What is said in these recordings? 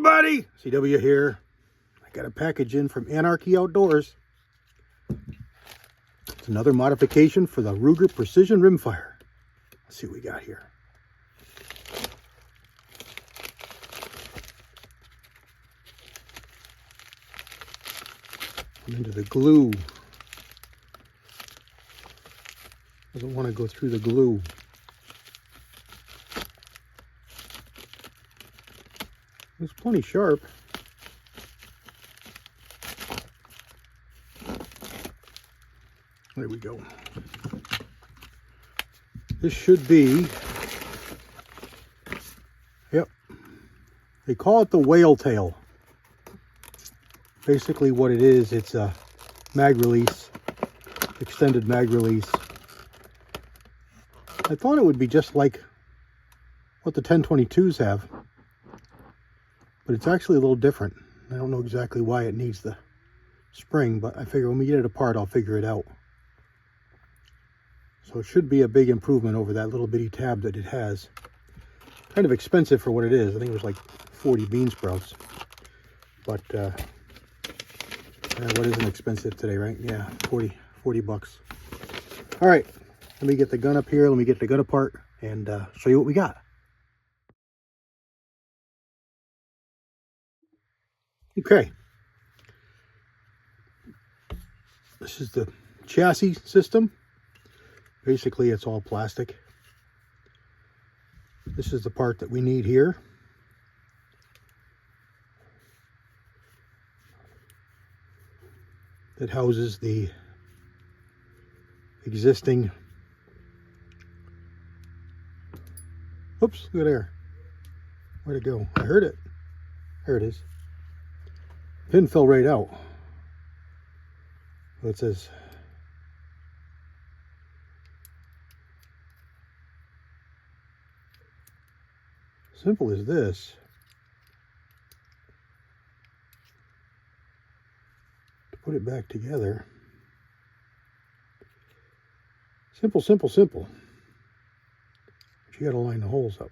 everybody, CW here. I got a package in from Anarchy Outdoors. It's another modification for the Ruger Precision Rimfire. Let's see what we got here. I'm into the glue. Doesn't want to go through the glue. It's plenty sharp. There we go. This should be, yep, they call it the whale tail. Basically what it is, it's a mag release, extended mag release. I thought it would be just like what the 1022s have, but it's actually a little different. I don't know exactly why it needs the spring, but I figure when we get it apart, I'll figure it out. So it should be a big improvement over that little bitty tab that it has. Kind of expensive for what it is. I think it was like 40 bean sprouts. But what isn't expensive today, right? Yeah, 40 bucks. All right, let me get the gun up here. Let me get the gun apart and show you what we got. Okay. This is the chassis system. Basically, it's all plastic. This is the part that we need here. That houses the existing, oops, look at there. Where'd it go? I heard it. There it is. Pin fell right out. So it says simple as this. To put it back together. Simple, simple, simple. But you gotta line the holes up.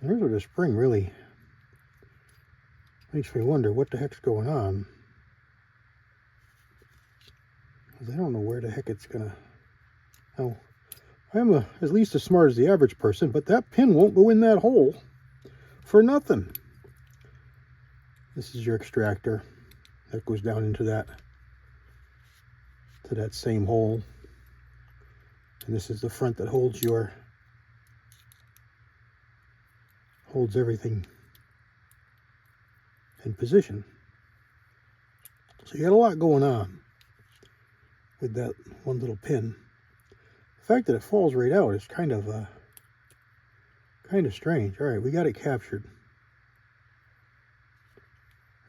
There's where the spring really makes me wonder what the heck's going on. Because I don't know where the heck it's gonna. Now, I'm at least as smart as the average person, but that pin won't go in that hole for nothing. This is your extractor that goes down into that same hole, and this is the front that holds everything in position. So you got a lot going on with that one little pin. The fact that it falls right out is kind of strange. All right, we got it captured.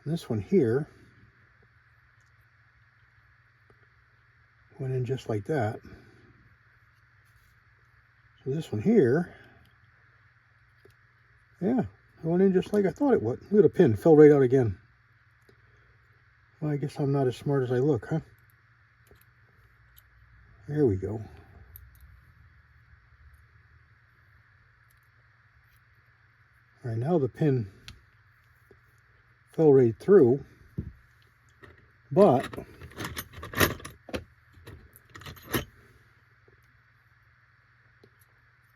And this one here went in just like that. So this one here, yeah, it went in just like I thought it would. Look at the pin, fell right out again. Well, I guess I'm not as smart as I look, huh? There we go. All right, now the pin fell right through, but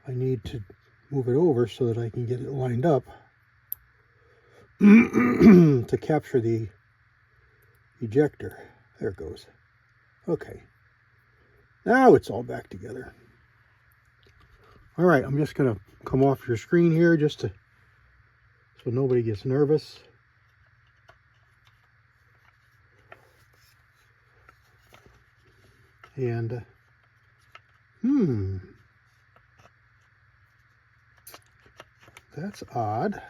I need to move it over so that I can get it lined up to capture the ejector. There it goes. Okay. Now it's all back together. All right, I'm just going to come off your screen here just so nobody gets nervous. And, that's odd.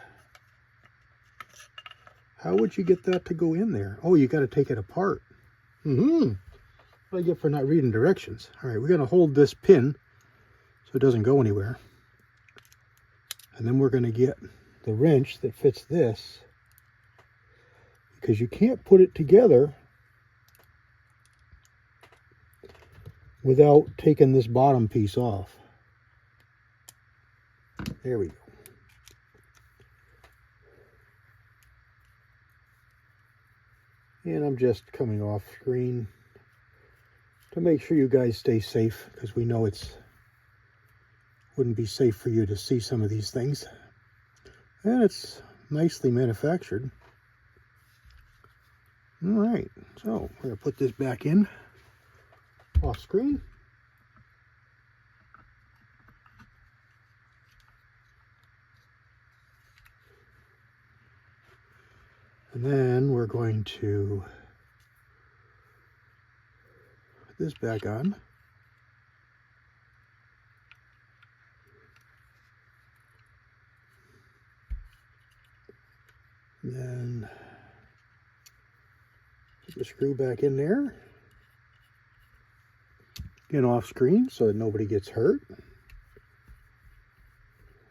How would you get that to go in there? Oh, you got to take it apart. What do I get for not reading directions? All right, we're going to hold this pin so it doesn't go anywhere. And then we're going to get the wrench that fits this, because you can't put it together without taking this bottom piece off. There we go. And I'm just coming off screen to make sure you guys stay safe, because we know wouldn't be safe for you to see some of these things. And it's nicely manufactured. All right, so we're gonna put this back in off screen. And then we're going to put this back on. Then put the screw back in there. Again, off screen so that nobody gets hurt.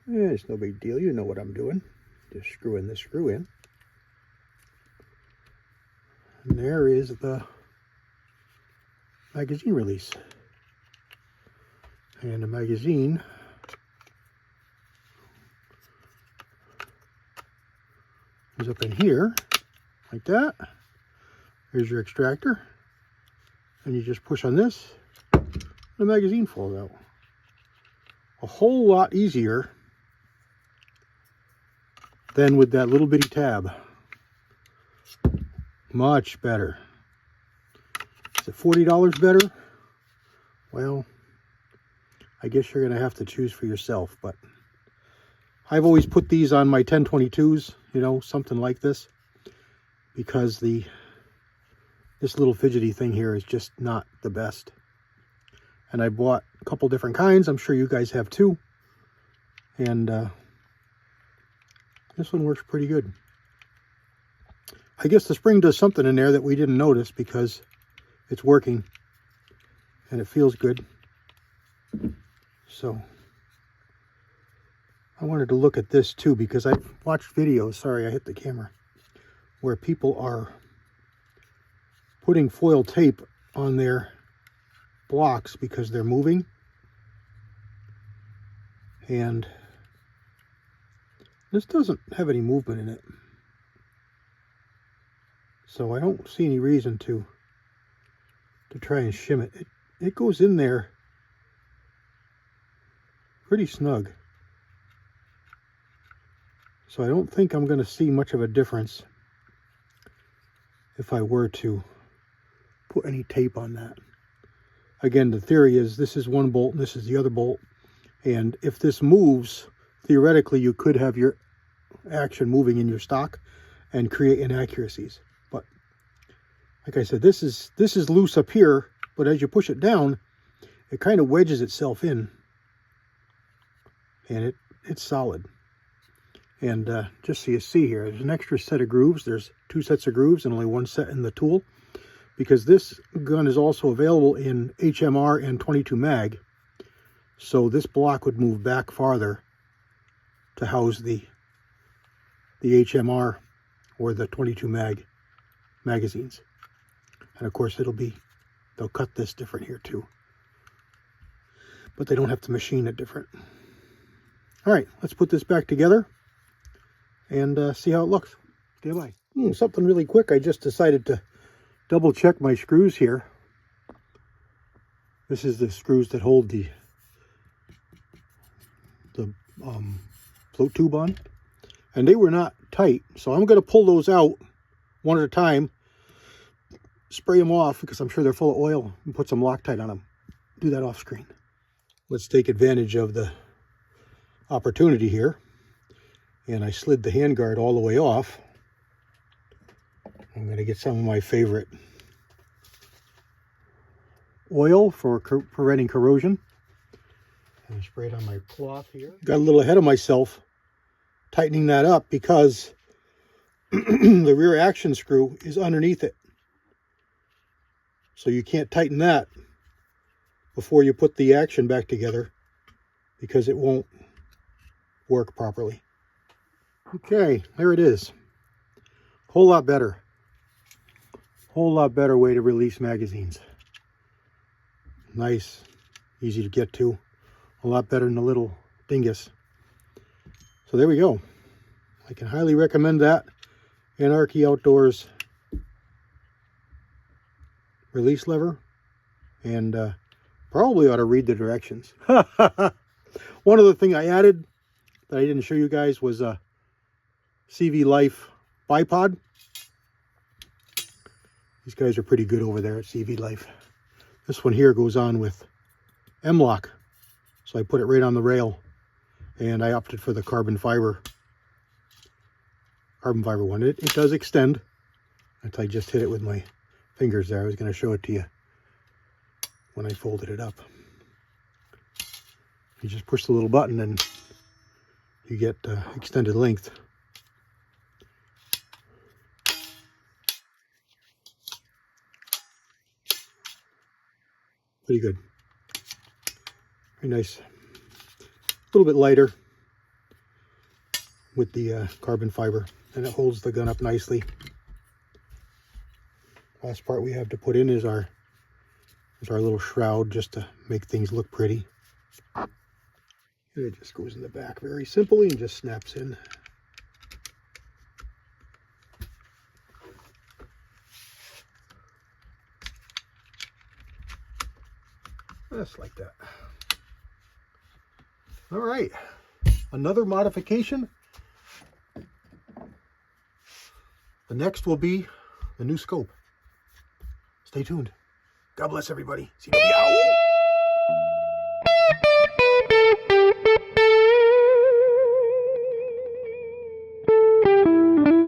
Yeah, it's no big deal. You know what I'm doing. Just screwing this screw in. And there is the magazine release. And the magazine is up in here, like that. Here's your extractor. And you just push on this, the magazine falls out. A whole lot easier than with that little bitty tab. Much better. Is it $40 better? Well, I guess you're going to have to choose for yourself, but I've always put these on my 1022s, you know, something like this, because this little fidgety thing here is just not the best. And I bought a couple different kinds. I'm sure you guys have too. And this one works pretty good. I guess the spring does something in there that we didn't notice, because it's working and it feels good. So I wanted to look at this too, because I've watched videos, sorry I hit the camera, where people are putting foil tape on their blocks because they're moving. And this doesn't have any movement in it. So I don't see any reason to try and shim it. It goes in there pretty snug. So I don't think I'm going to see much of a difference if I were to put any tape on that. Again, the theory is this is one bolt and this is the other bolt. And if this moves, theoretically you could have your action moving in your stock and create inaccuracies. But like I said, this is loose up here, but as you push it down, it kind of wedges itself in. And it's solid. And just so you see here, there's an extra set of grooves. There's 2 sets of grooves and only 1 set in the tool, because this gun is also available in HMR and 22 mag. So this block would move back farther to house the HMR or the 22 mag magazines. And of course they'll cut this different here too. But they don't have to machine it different. All right, let's put this back together and see how it looks. Stand by. Something really quick. I just decided to double check my screws here. This is the screws that hold the float tube on, and they were not tight. So I'm going to pull those out one at a time, spray them off because I'm sure they're full of oil, and put some Loctite on them. Do that off screen. Let's take advantage of the opportunity here. And I slid the handguard all the way off. I'm going to get some of my favorite oil for preventing corrosion. And spray it on my cloth here. Got a little ahead of myself tightening that up because the rear action screw is underneath it. So you can't tighten that before you put the action back together, because it won't work properly. Okay, there it is. Whole lot better. Whole lot better way to release magazines. Nice, easy to get to. A lot better than the little dingus. So there we go. I can highly recommend that. Anarchy Outdoors release lever. And probably ought to read the directions. One other thing I added that I didn't show you guys was a CV Life Bipod. These guys are pretty good over there at CV Life. This one here goes on with M-Lock. So I put it right on the rail. And I opted for the carbon fiber one. It does extend. I just hit it with my fingers there. I was going to show it to you when I folded it up. You just push the little button and you get extended length. Pretty good. Very nice. A little bit lighter with the carbon fiber, and it holds the gun up nicely. Last part we have to put in is our little shroud, just to make things look pretty. And it just goes in the back very simply and just snaps in. Just like that. All right, another modification. The next will be the new scope. Stay tuned. God bless everybody. See you.